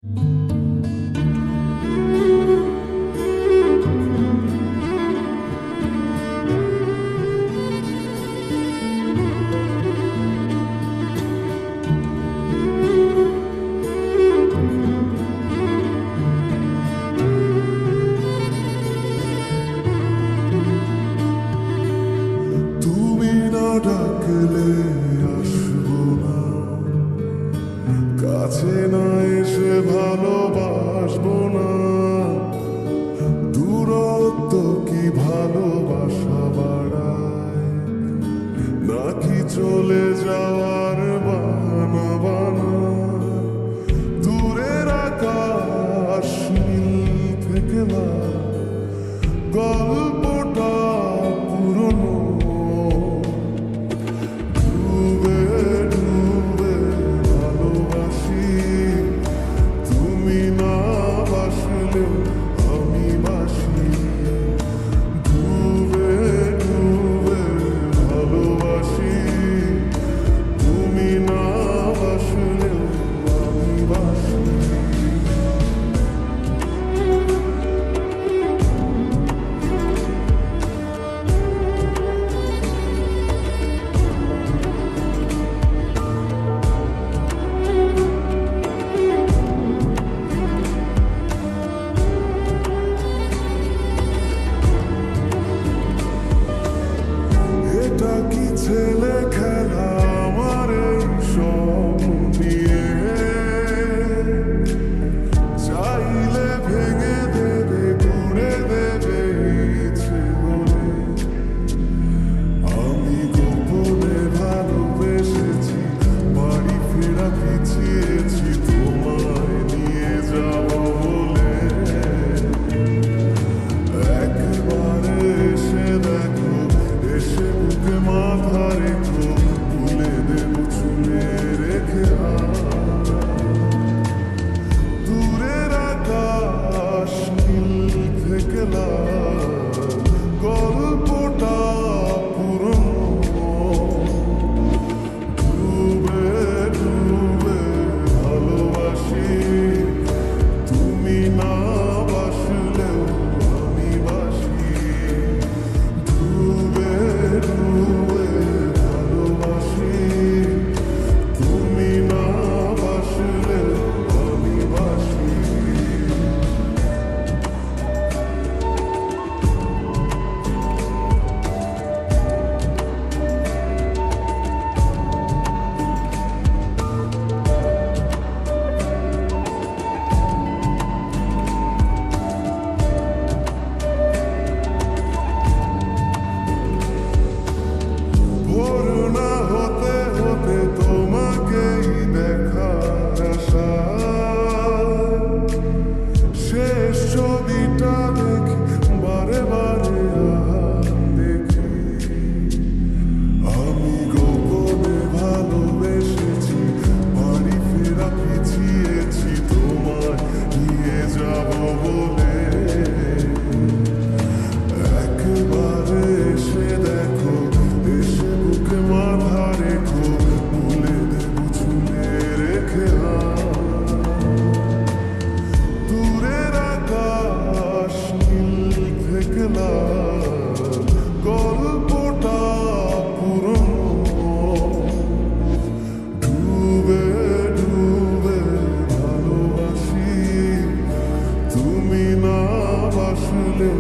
তুমি না ডাকলে আসবো না, কাছে না এসে ভালোবাসবো না। দূরত্ব কি ভালোবাসা বাড়ায়, নাকি চলে যাওয়ার বাহানা বানায়? দূরের আকাশ নীল থেকে লাল, গল্পটা পুরনো। ডুবে ডুবে ভালোবাসি, তুমি না বাসলে আমি বাসি। ডুবে ডুবে ভালোবাসি, তুমি না বাসলে আমি বাসি। এটা কি ছেলে খেলা আমার এই সব নিয়ে? চাইলে ভেঙে দেবে, ঘুরে দেবে ইচ্ছে করে। আমি গোপনে ভালোবেসেছি, বাড়ি ফেরা পিছিয়েছি তোমায় নিয়ে যাব বলে। একবারে এসে দেখো, এসে বুকে মাথা রেখো, তুলে দেব চুলে রেখে হাত। দূরের আকাশ নীল থেকে লাল, গল্পটা পুরনো। ডুবে ডুবে ভালোবাসি, তুমি না বাসলেও আমি বাসি। ডুবে ডুবে ভালোবাসি, তুমি না বাসলেও আমি বাসি। ভোর না হতে হতে তোমাকেই দেখার আশা, শেষ ছবিটা দেখি বারে বারে দেখি। আমি গোপনে ভালোবেসেছি, বাড়ি ফেরা পিছিয়েছি তোমায় নিয়ে যাব বলে। একবারে এসে দেখো, এসে বুকে মাথা রেখো, তুলে দেব চুলে রেখে হাত। দূরের আকাশ নীল থেকে লাল, গল্পটা পুরনো। ডুবে ডুবে ভালোবাসি, তুমি না বাসলে